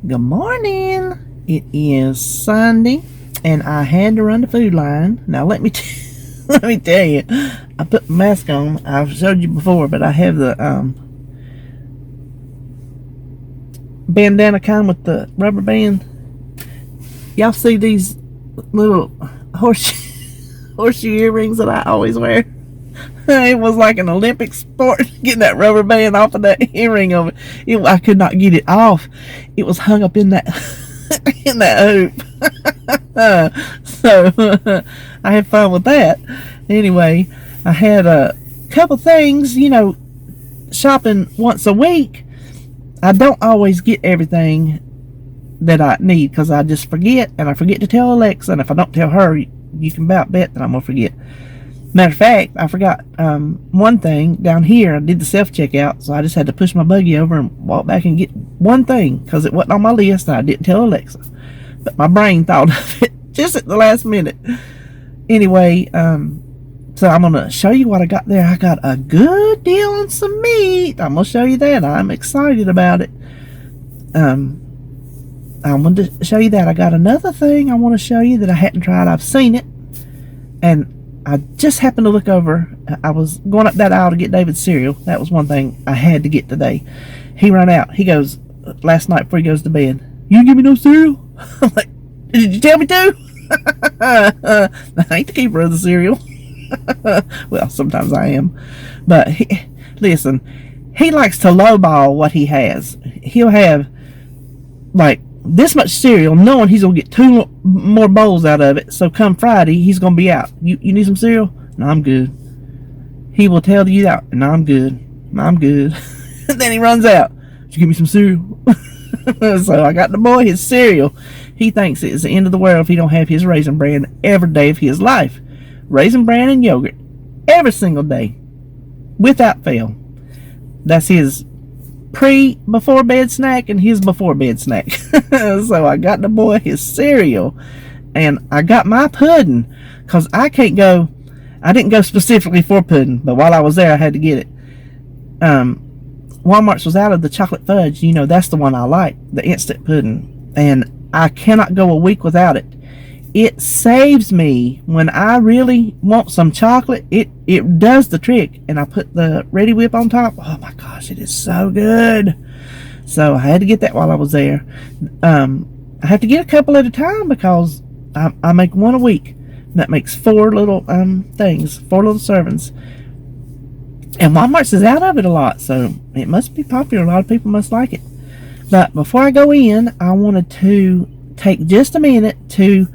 Good morning. It is Sunday, and I had to run the food line. Now let me let me tell you, I put my mask on. I've showed you before, but I have the bandana kind with the rubber band. Y'all see these little horseshoe earrings that I always wear? It was like an Olympic sport getting that rubber band off of that earring of it. I could not get it off. It was hung up in that in that hoop. So I had fun with that. Anyway, I had a couple things, shopping once a week. I don't always get everything that I need because I just forget, and I forget to tell Alexa, and if I don't tell her, you can about bet that I'm going to forget. Matter of fact, I forgot one thing down here. I did the self-checkout, so I just had to push my buggy over and walk back and get one thing because it wasn't on my list and I didn't tell Alexa. But my brain thought of it just at the last minute. Anyway, so I'm going to show you what I got there. I got a good deal on some meat. I'm going to show you that. I'm excited about it. I'm going to show you that. I got another thing I want to show you that I hadn't tried. I've seen it, and I just happened to look over. I was going up that aisle to get David's cereal. That was one thing I had to get today. He ran out. He goes, last night before he goes to bed, "You didn't give me no cereal?" I'm like, "Did you tell me to?" I ain't the keeper of the cereal. Well, sometimes I am. But listen, he likes to lowball what he has. He'll have like this much cereal, knowing he's gonna get two more bowls out of it. So come Friday, he's gonna be out. You need some cereal? No, I'm good. He will tell you that. No, I'm good. I'm good. And then he runs out. "Did you give me some cereal?" So I got the boy his cereal. He thinks it's the end of the world if he don't have his Raisin Bran every day of his life. Raisin Bran and yogurt every single day, without fail. That's his before bed snack and his before bed snack. So I got the boy his cereal, and I got my pudding because I didn't go specifically for pudding, but while I was there I had to get it. Walmart's was out of the chocolate fudge. That's the one I like, the instant pudding, and I cannot go a week without it. It saves me when I really want some chocolate. It does the trick, and I put the Ready Whip on top. Oh my gosh, it is so good. So I had to get that while I was there. I have to get a couple at a time because I make one a week. And that makes 4 little things, 4 little servings. And Walmart's is out of it a lot, so it must be popular. A lot of people must like it. But before I go in, I wanted to take just a minute to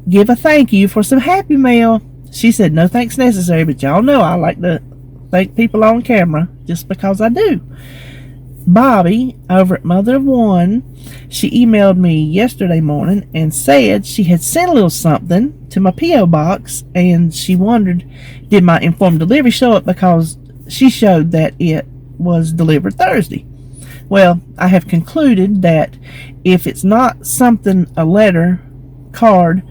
give a thank you for some Happy Mail. She said no thanks necessary, but y'all know I like to thank people on camera just because I do. Bobby over at Mother of One, she emailed me yesterday morning and said she had sent a little something to my P.O. box, and she wondered, did my informed delivery show up, because she showed that it was delivered Thursday. Well, I have concluded that if it's not a letter, card,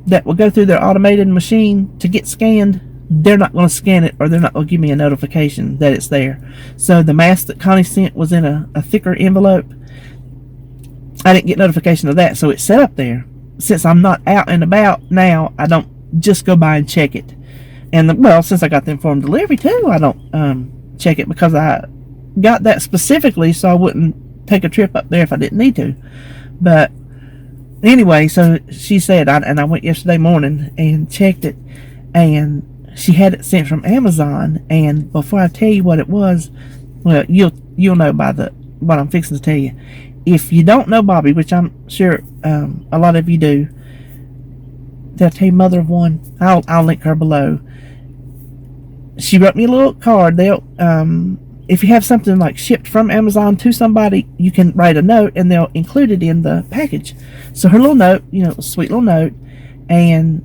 that will go through their automated machine to get scanned, they're not going to scan it, or they're not going to give me a notification that it's there. So the mask that Connie sent was in a thicker envelope. I didn't get notification of that, so it's set up there. Since I'm not out and about now, I don't just go by and check it. And since I got the informed delivery too, I don't check it because I got that specifically so I wouldn't take a trip up there if I didn't need to. But anyway, so she said, and I went yesterday morning and checked it, and she had it sent from Amazon. And before I tell you what it was, well, you'll know by what I'm fixing to tell you. If you don't know Bobby, which I'm sure a lot of you do, they'll tell you Mother of One. I'll link her below. She wrote me a little card. If you have something like shipped from Amazon to somebody, you can write a note and they'll include it in the package. So her little note, sweet little note, and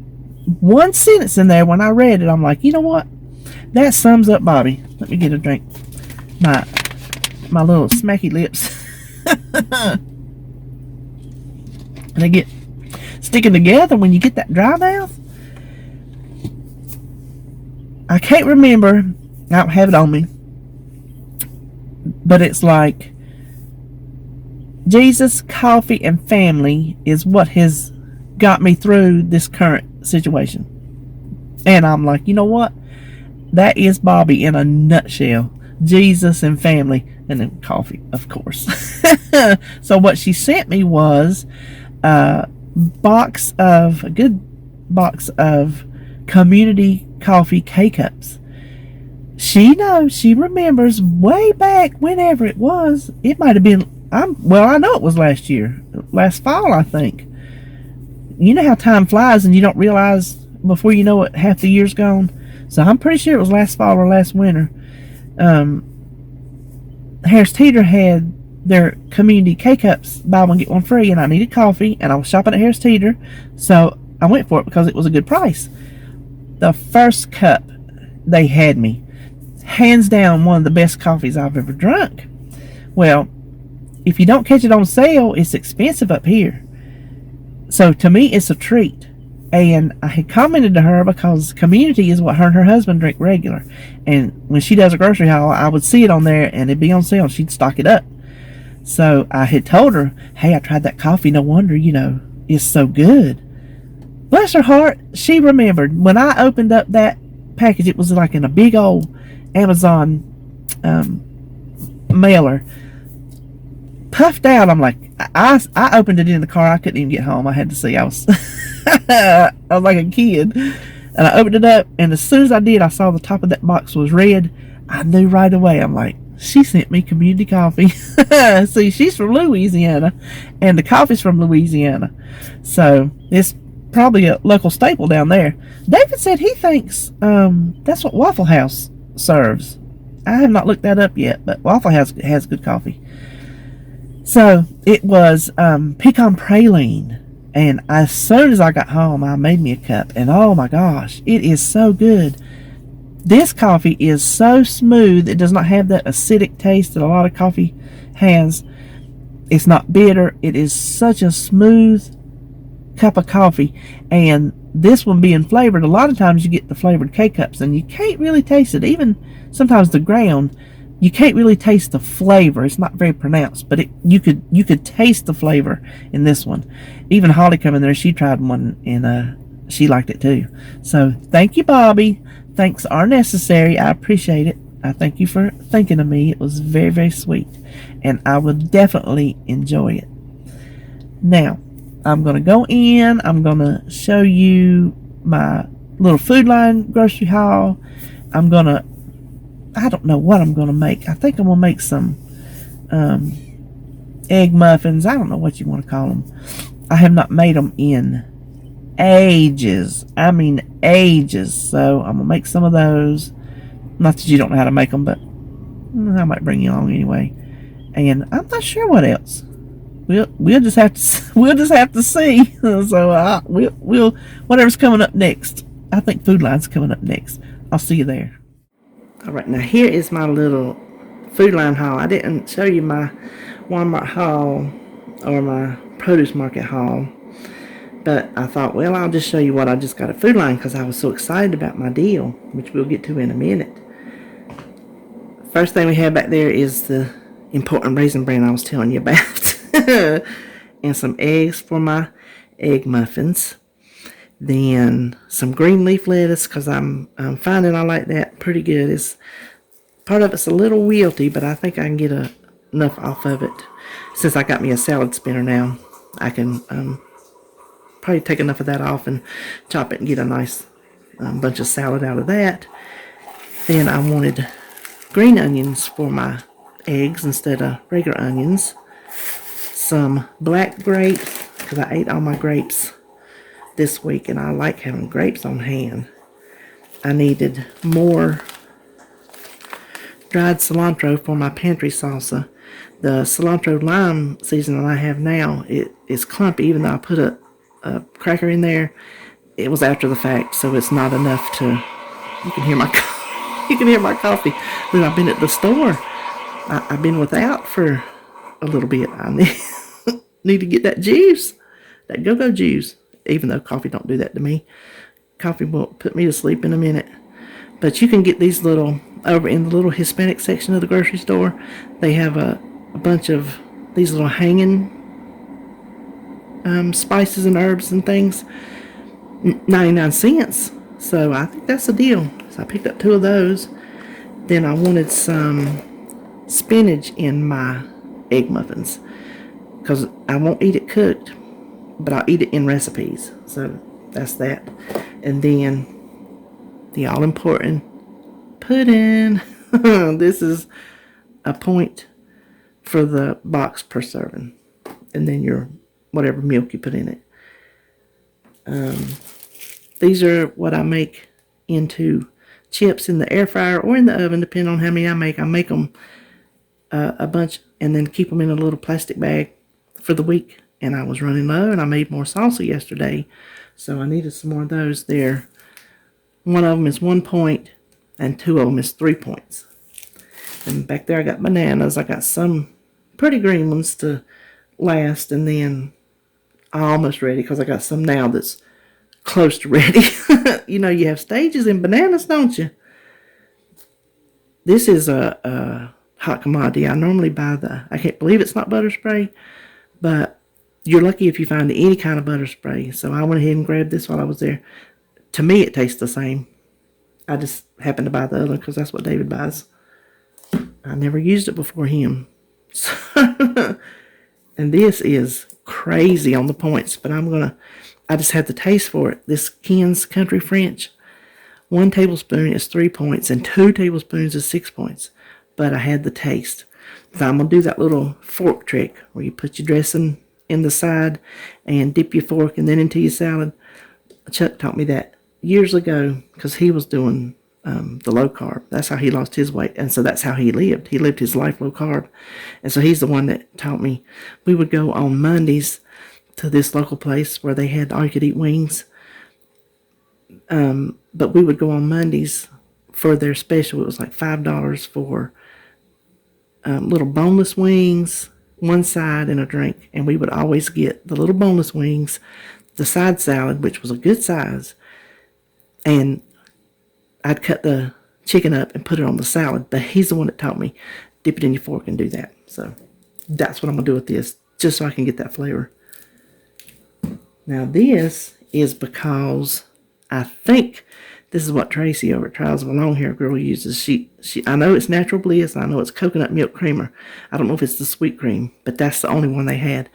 one sentence in there, when I read it, I'm like, you know what? That sums up Bobby. Let me get a drink. My little smacky lips. And they get sticking together when you get that dry mouth. I can't remember. I don't have it on me. But it's like Jesus, coffee, and family is what has got me through this current situation. And I'm like, you know what? That is Bobby in a nutshell. Jesus and family, and then coffee, of course. So what she sent me was a good box of community coffee K-Cups. She remembers way back whenever it was. It might have been, I know it was last fall, I think. You know how time flies and you don't realize before you know it, half the year's gone. So I'm pretty sure it was last fall or last winter. Harris Teeter had their community K-Cups, buy one get one free, and I needed coffee, and I was shopping at Harris Teeter, so I went for it because it was a good price. The first cup they had me, hands down one of the best coffees I've ever drunk. Well, if you don't catch it on sale, it's expensive up here. So to me, it's a treat. And I had commented to her because community is what her and her husband drink regular. And when she does a grocery haul, I would see it on there and it'd be on sale and she'd stock it up. So I had told her, hey, I tried that coffee. No wonder, it's so good. Bless her heart, she remembered. When I opened up that package, it was like in a big old Amazon mailer. Puffed out, I'm like, I opened it in the car. I couldn't even get home. I had to see. I was I was like a kid. And I opened it up, and as soon as I did, I saw the top of that box was red. I knew right away. I'm like, she sent me community coffee. See, she's from Louisiana, and the coffee's from Louisiana. So it's probably a local staple down there. David said he thinks that's what Waffle House serves. I have not looked that up yet, but Waffle House has good coffee. So it was pecan praline. And as soon as I got home, I made me a cup. And oh my gosh, it is so good. This coffee is so smooth. It does not have that acidic taste that a lot of coffee has. It's not bitter. It is such a smooth cup of coffee. And this one being flavored, a lot of times you get the flavored K-Cups and you can't really taste it. Even sometimes the ground, you can't really taste the flavor. It's not very pronounced, but you could taste the flavor in this one. Even Holly come in there, she tried one and she liked it too. So thank you, Bobby. Thanks are necessary. I appreciate it. I thank you for thinking of me. It was very, very sweet, and I will definitely enjoy it. Now I'm gonna go in. I'm gonna show you my little Food Line grocery haul. I don't know what I'm going to make. I think I'm going to make some egg muffins. I don't know what you want to call them. I have not made them in ages. I mean ages. So I'm going to make some of those. Not that you don't know how to make them, but I might bring you along anyway. And I'm not sure what else. We'll just have to see. So we'll whatever's coming up next. I think Food Line's coming up next. I'll see you there. Alright, now here is my little Food Line haul. I didn't show you my Walmart haul or my produce market haul, but I thought, well, I'll just show you what I just got at Food Line because I was so excited about my deal, which we'll get to in a minute. First thing we have back there is the important Raisin Bran I was telling you about. And some eggs for my egg muffins. Then some green leaf lettuce because I'm finding I like that pretty good. It's part of it's a little wilty, but I think I can get enough off of it. Since I got me a salad spinner now, I can probably take enough of that off and chop it and get a nice bunch of salad out of that. Then I wanted green onions for my eggs instead of regular onions. Some black grapes because I ate all my grapes this week, and I like having grapes on hand. I needed more dried cilantro for my pantry salsa. The cilantro lime seasoning I have now, it is clumpy, even though I put a cracker in there. It was after the fact, so it's not enough to. You can hear my coffee. When I've been at the store, I've been without for a little bit. I need to get that juice, that go-go juice. Even though coffee don't do that to me. Coffee will put me to sleep in a minute. But you can get these over in the little Hispanic section of the grocery store. They have a bunch of these little hanging spices and herbs and things, 99 cents. So I think that's a deal. So I picked up 2 of those. Then I wanted some spinach in my egg muffins because I won't eat it cooked, but I'll eat it in recipes. So that's that. And then the all-important pudding. This is a point for the box per serving. And then your whatever milk you put in it. These are what I make into chips in the air fryer or in the oven, depending on how many I make. I make them a bunch and then keep them in a little plastic bag for the week. And I was running low and I made more salsa yesterday, so I needed some more of those there. One of them is 1 point and 2 of them is 3 points. And back there I got bananas. I got some pretty green ones to last, and then almost ready because I got some now that's close to ready. You know, you have stages in bananas, don't you? This is a hot commodity. I normally buy I can't believe it's not butter spray, but you're lucky if you find any kind of butter spray. So I went ahead and grabbed this while I was there. To me, it tastes the same. I just happened to buy the other because that's what David buys. I never used it before him. So, and this is crazy on the points, but I just had the taste for it. This Ken's Country French, 1 tablespoon is 3 points and 2 tablespoons is 6 points. But I had the taste. So I'm going to do that little fork trick where you put your dressing in the side and dip your fork and then into your salad. Chuck taught me that years ago because he was doing the low carb. That's how he lost his weight. And so that's how he lived. He lived his life low carb. And so he's the one that taught me. We would go on Mondays to this local place where they had all you could eat wings. But we would go on Mondays for their special. It was like $5 for little boneless wings, 1 side, and a drink. And we would always get the little boneless wings, the side salad, which was a good size, and I'd cut the chicken up and put it on the salad. But he's the one that taught me, dip it in your fork and do that. So that's what I'm going to do with this, just so I can get that flavor. Now this is because I think this is what Tracy over at Trials of a Long Hair Girl uses. I know it's Natural Bliss. I know it's coconut milk creamer. I don't know if it's the sweet cream, but that's the only one they had.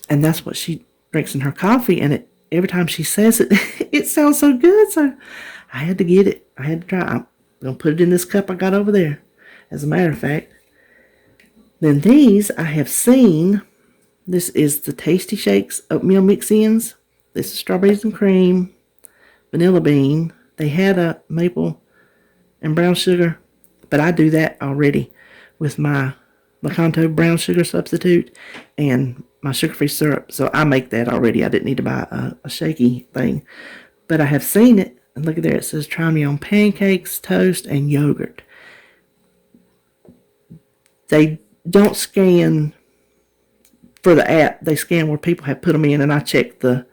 And that's what she drinks in her coffee. And every time she says it, it sounds so good. So I had to get it. I had to try. I'm going to put it in this cup I got over there, as a matter of fact. Then these I have seen. This is the Tasty Shakes oatmeal mix-ins. This is strawberries and cream, vanilla bean. They had a maple and brown sugar, but I do that already with my Lakanto brown sugar substitute and my sugar-free syrup. So I make that already. I didn't need to buy a shaky thing. But I have seen it. And look at there. It says, try me on pancakes, toast, and yogurt. They don't scan for the app. They scan where people have put them in, and I check the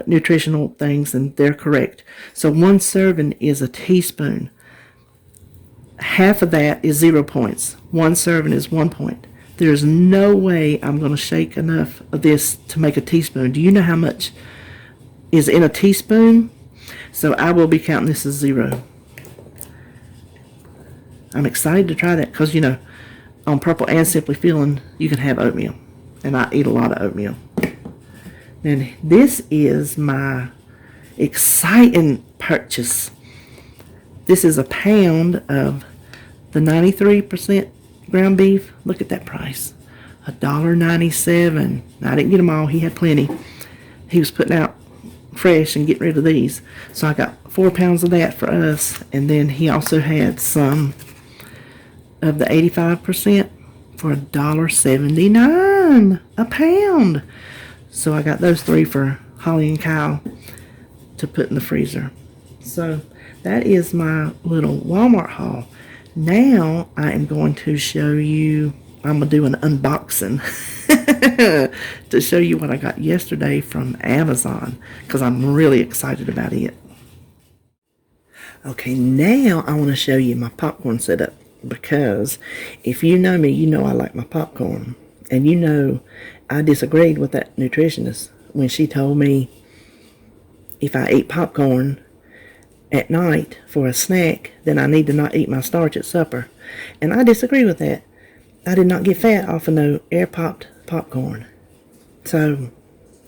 nutritional things, and they're correct. So 1 serving is a teaspoon. Half of that is 0 points. 1 serving is 1 point. There's no way I'm going to shake enough of this to make a teaspoon. Do you know how much is in a teaspoon? So I will be counting this as 0. I'm excited to try that because, you know, on Purple and Simply Feeling, you can have oatmeal. And I eat a lot of oatmeal. And this is my exciting purchase. This is a pound of the 93% ground beef. Look at that price. $1.97. Now, I didn't get them all. He had plenty. He was putting out fresh and getting rid of these. So I got 4 pounds of that for us. And then he also had some of the 85% for $1.79 a pound. So I got those 3 for Holly and Kyle to put in the freezer. So that is my little Walmart haul. Now I am going to show you, I'm going to do an unboxing to show you what I got yesterday from Amazon because I'm really excited about it. Okay, now I want to show you my popcorn setup because if you know me, you know I like my popcorn. And you know, I disagreed with that nutritionist when she told me if I eat popcorn at night for a snack, then I need to not eat my starch at supper. And I disagree with that. I did not get fat off of no air-popped popcorn. So,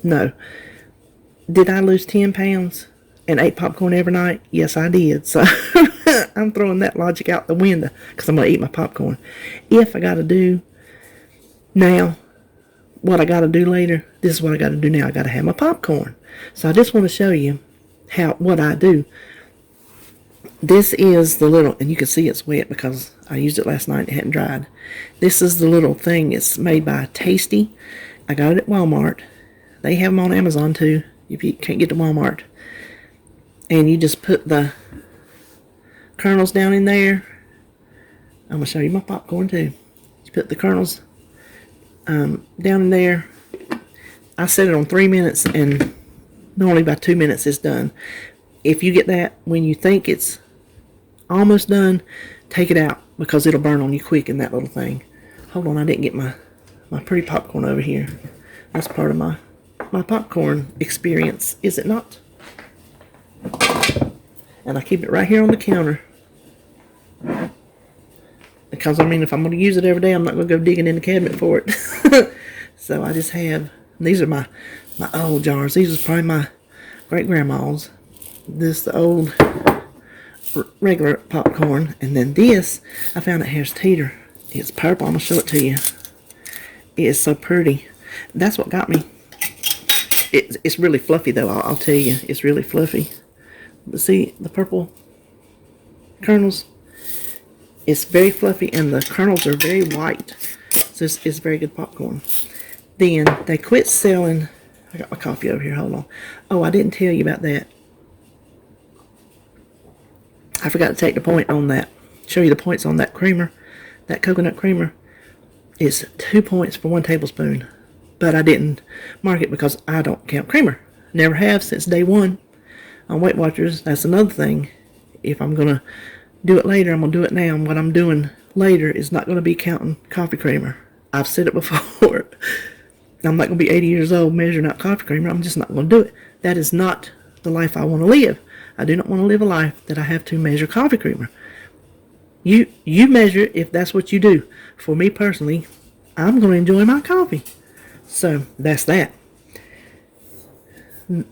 no. Did I lose 10 pounds and ate popcorn every night? Yes, I did. So, I'm throwing that logic out the window because I'm going to eat my popcorn. If I got to do now what I got to do later, this is what I got to do now. I got to have my popcorn. So, I just want to show you what I do. This is the little, and you can see it's wet because I used it last night and it hadn't dried. This is the little thing. It's made by Tasty. I got it at Walmart. They have them on Amazon too if you can't get to Walmart. And you just put the kernels down in there. I'm going to show you my popcorn too. You put the kernels down in there. I set it on 3 minutes and normally by 2 minutes it's done. If you get that when you think it's almost done, take it out because it'll burn on you quick in that little thing. Hold on, I didn't get my pretty popcorn over here. That's part of my popcorn experience, is it not? And I keep it right here on the counter. Because, I mean, if I'm going to use it every day, I'm not going to go digging in the cabinet for it. So I just have, these are my old jars. These are probably my great-grandma's. This the old regular popcorn, and then this I found at Harris Teeter. It's purple. I'm gonna show it to you. It is so pretty. That's what got me. It's really fluffy though. I'll tell you, it's really fluffy. But see the purple kernels. It's very fluffy, and the kernels are very white. So it's very good popcorn. Then they quit selling. I got my coffee over here. Hold on. Oh, I didn't tell you about that. I forgot to take the point on that. Show you the points on that creamer. That coconut creamer is 2 points for 1 tablespoon. But I didn't mark it because I don't count creamer. Never have since day one. On Weight Watchers, that's another thing. If I'm going to do it later, I'm going to do it now. And what I'm doing later is not going to be counting coffee creamer. I've said it before. I'm not going to be 80 years old measuring out coffee creamer. I'm just not going to do it. That is not the life I want to live. I do not want to live a life that I have to measure coffee creamer. You measure if that's what you do. For me personally, I'm going to enjoy my coffee. So that's that.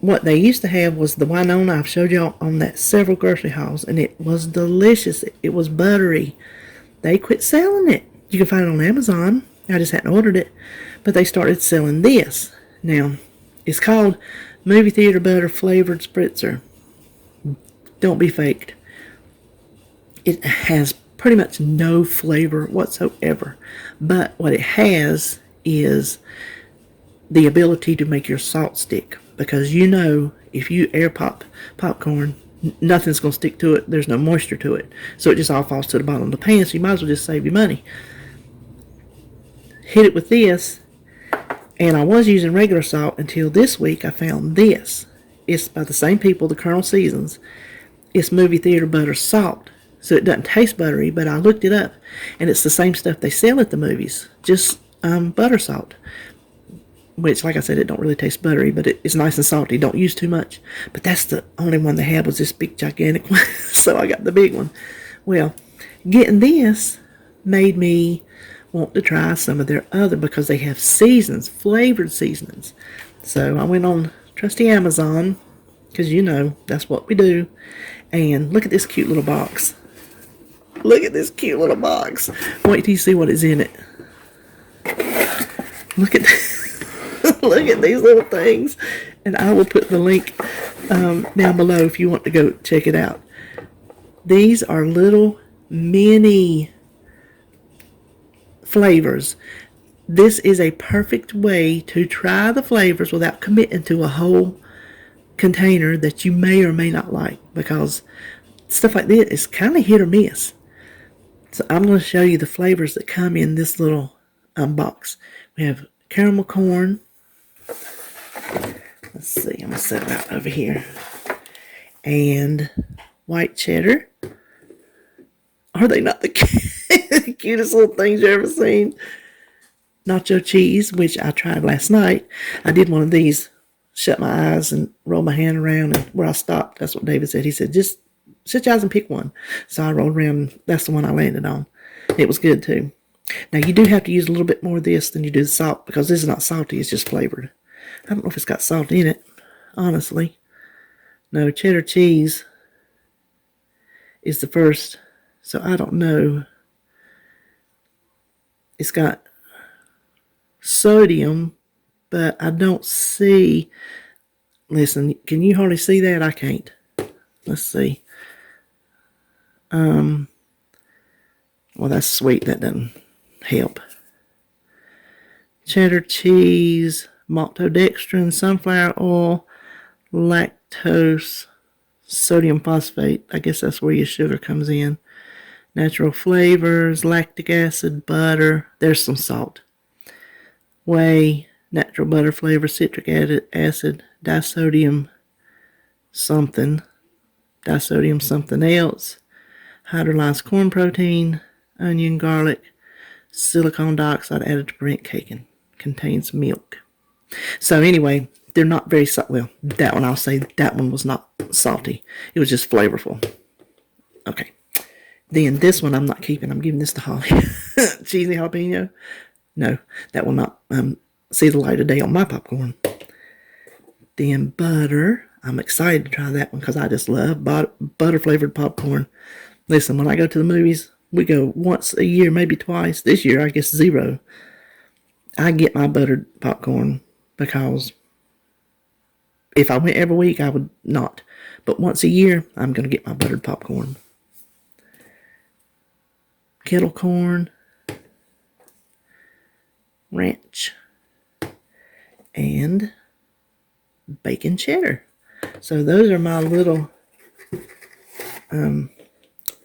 What they used to have was the Winona. I've showed y'all on that several grocery hauls, and it was delicious. It was buttery. They quit selling it. You can find it on Amazon. I just hadn't ordered it. But they started selling this. Now, it's called Movie Theater Butter Flavored Spritzer. Don't be faked. It has pretty much no flavor whatsoever. But what it has is the ability to make your salt stick. Because you know, if you air pop popcorn, nothing's going to stick to it. There's no moisture to it. So it just all falls to the bottom of the pan. So you might as well just save your money. Hit it with this. And I was using regular salt until this week I found this. It's by the same people, the Colonel Seasons. It's movie theater butter salt. So it doesn't taste buttery, but I looked it up. And it's the same stuff they sell at the movies. Just butter salt. Which, like I said, it don't really taste buttery, but it's nice and salty. Don't use too much. But that's the only one they had was this big, gigantic one. So I got the big one. Well, getting this made me want to try some of their other, because they have seasons, flavored seasonings. So I went on trusty Amazon, because you know, that's what we do. And look at this cute little box. Look at this cute little box. Wait till you see what is in it. Look at this. Look at these little things. And I will put the link down below if you want to go check it out. These are little mini flavors. This is a perfect way to try the flavors without committing to a whole container that you may or may not like, because stuff like this is kind of hit or miss. So I'm going to show you the flavors that come in this little box. We have caramel corn. Let's see, I'm going to set it out over here. And white cheddar. Are they not the cutest little things you've ever seen? nacho cheese, which I tried last night. I did one of these, shut my eyes and roll my hand around, and where I stopped, that's what David said. He said, just shut your eyes and pick one. So I rolled around. That's the one I landed on. It was good too. Now you do have to use a little bit more of this than you do the salt, because this is not salty, it's just flavored. I don't know if it's got salt in it, honestly. No, cheddar cheese is the first, so I don't know. It's got sodium, but I don't see. Listen, can you hardly see that? I can't. Let's see. Well, that's sweet. That doesn't help. Cheddar cheese, maltodextrin, sunflower oil, lactose, sodium phosphate. I guess that's where your sugar comes in. Natural flavors, lactic acid, butter. There's some salt. Whey, natural butter flavor, citric acid, disodium something else, hydrolyzed corn protein, onion, garlic, silicone dioxide added to prevent caking. Contains milk. So anyway, they're not very salty. Well, that one I'll say that one was not salty. It was just flavorful. Okay. Then this one I'm not keeping. I'm giving this to Holly. Cheesy jalapeno. No, that will not see the light of day on my popcorn. Then butter. I'm excited to try that one because I just love butter flavored popcorn. Listen, when I go to the movies, we go once a year, maybe twice. This year, I guess 0. I get my buttered popcorn because if I went every week, I would not. But once a year, I'm going to get my buttered popcorn. Kettle corn, ranch, and bacon cheddar. So those are my little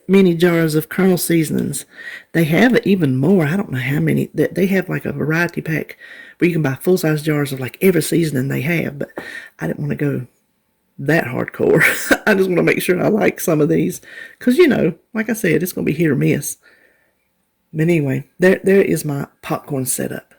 mini jars of Colonel seasonings. They have even more. I don't know how many. They have like a variety pack where you can buy full-size jars of like every seasoning they have, but I didn't want to go that hardcore. I just want to make sure I like some of these because, you know, like I said, it's going to be hit or miss. But anyway, there is my popcorn setup.